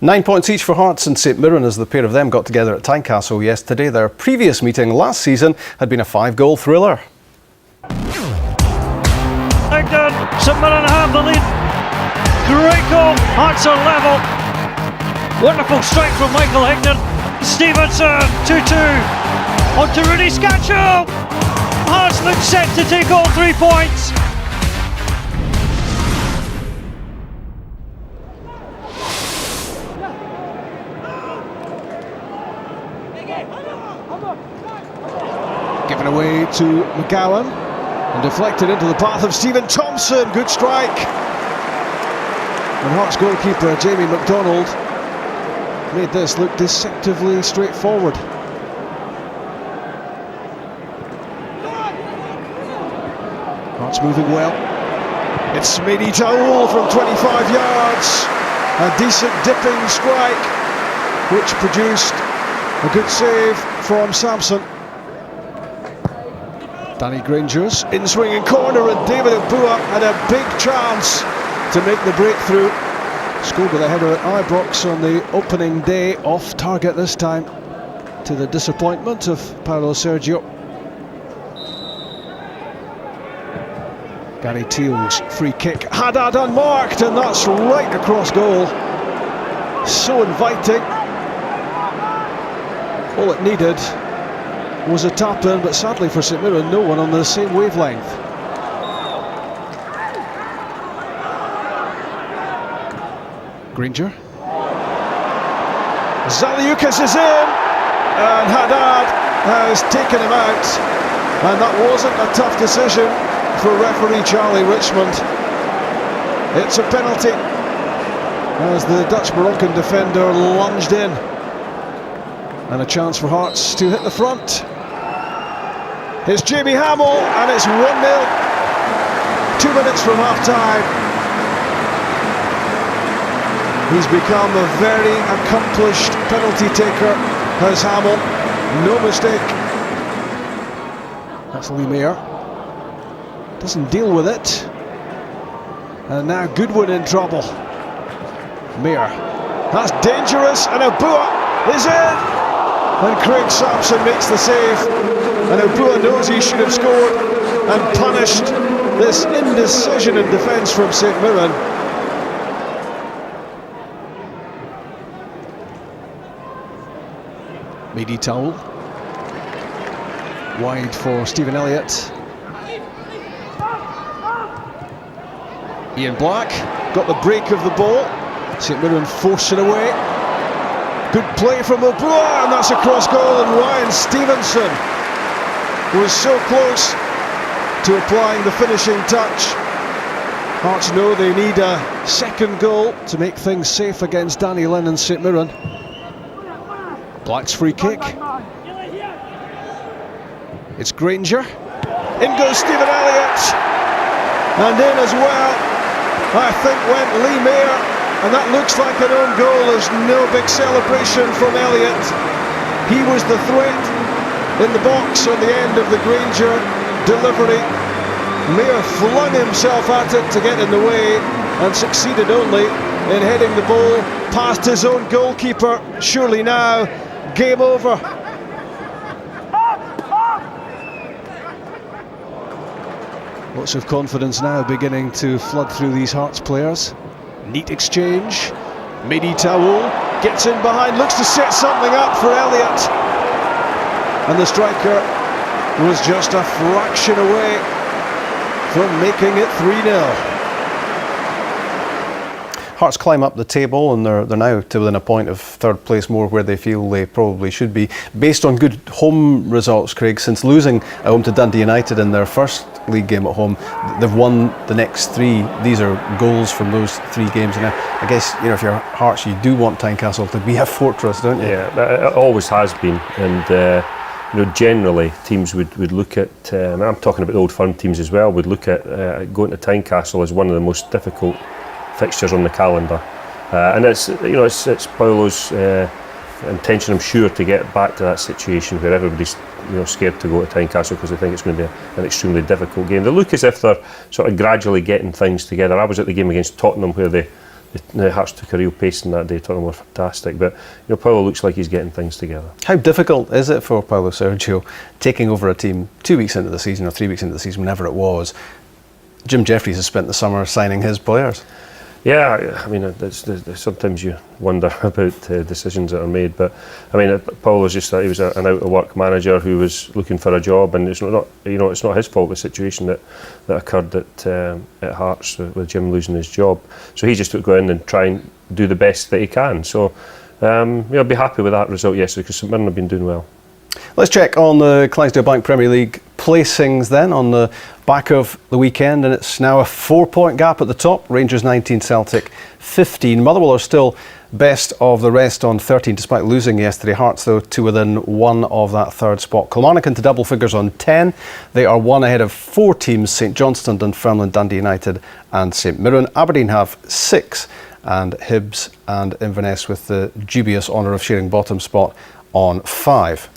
9 points each for Hearts and St Mirren as the pair of them got together at Tynecastle yesterday. Their previous meeting last season had been a 5-goal thriller. Higdon, St Mirren have the lead. Great goal, Hearts are level. Wonderful strike from Michael Higdon. Stevenson, 2-2. On to Rudy Scatchell. Hearts look set to take all 3 points. Given away to McGowan and deflected into the path of Stephen Thompson. Good strike. And Hearts goalkeeper Jamie McDonald made this look deceptively straightforward. Hearts moving well. It's Mady Taoul from 25 yards. A decent dipping strike which produced a good save from Sampson. Danny Granger's in-swinging corner, and David Abua had a big chance to make the breakthrough. Scored with a header at Ibrox on the opening day, off target this time, to the disappointment of Paolo Sergio. Gary Teal's free kick, Haddad unmarked, and that's right across goal. So inviting. All it needed was a tap in, but sadly for St Mirren, no one on the same wavelength. Granger. Zaliukas is in, and Haddad has taken him out, and that wasn't a tough decision for referee Charlie Richmond. It's a penalty as the Dutch Moroccan defender lunged in, and a chance for Hearts to hit the front. It's Jamie Hamill, and it's 1-0. 2 minutes from half-time. He's become a very accomplished penalty taker, has Hamill. No mistake. That's Lee Mayer. Doesn't deal with it. And now Goodwin in trouble. Mayer. That's dangerous, and Abua is in. And Craig Sampson makes the save, and Abua knows he should have scored and punished this indecision in defence from St Mirren. Mady Taoul wide for Stephen Elliott. Ian Black got the break of the ball. St Mirren force it away. Good play from Abua, and that's a cross goal, and Ryan Stevenson was so close to applying the finishing touch. Hearts know they need a second goal to make things safe against Danny Lynn and St Mirren. Black's free kick. It's Granger. In goes Stephen Elliott, and in as well, I think, went Lee Mayer. And that looks like an own goal. There's no big celebration from Elliott. He was the threat in the box on the end of the Granger delivery. Mayer flung himself at it to get in the way and succeeded only in heading the ball past his own goalkeeper. Surely now, game over. Lots of confidence now beginning to flood through these Hearts players. Neat exchange. Mady Taoul gets in behind, looks to set something up for Elliott. And the striker was just a fraction away from making it 3-0. Hearts climb up the table, and they're now to within a point of third place, more where they feel they probably should be, based on good home results, Craig. Since losing at home to Dundee United in their first league game at home, they've won the next 3. These are goals from those 3 games, and I guess, you know, if you're Hearts, you do want Tynecastle to be a fortress, don't you? Yeah, it always has been, and you know, generally teams would look at, and I'm talking about the Old Firm teams as well, would look at going to Tynecastle as one of the most difficult fixtures on the calendar, and it's, you know, it's Paolo's intention, I'm sure, to get back to that situation where everybody's, you know, scared to go to Tynecastle because they think it's going to be an extremely difficult game. They look as if they're sort of gradually getting things together. I was at the game against Tottenham where they Hearts took a real pacing that day. Tottenham were fantastic, but Paulo looks like he's getting things together. How difficult is it for Paulo Sergio taking over a team 2 weeks into the season or 3 weeks into the season, whenever it was? Jim Jeffries has spent the summer signing his players. Yeah, I mean, sometimes you wonder about decisions that are made, but I mean, Paul was just he was an out of work manager who was looking for a job, and it's not it's not his fault, the situation that occurred at Hearts with Jim losing his job. So he just took to go in and try and do the best that he can. So I'll be happy with that result yesterday, because St Mirren have been doing well. Let's check on the Clydesdale Bank Premier League placings then on the back of the weekend, and it's now a 4-point gap at the top. Rangers 19, Celtic 15. Motherwell are still best of the rest on 13 despite losing yesterday. Hearts though to within one of that third spot. Kilmarnock into double figures on 10. They are one ahead of 4 teams: St Johnstone, Dunfermline, Dundee United and St Mirren. Aberdeen have 6, and Hibs and Inverness with the dubious honour of sharing bottom spot on 5.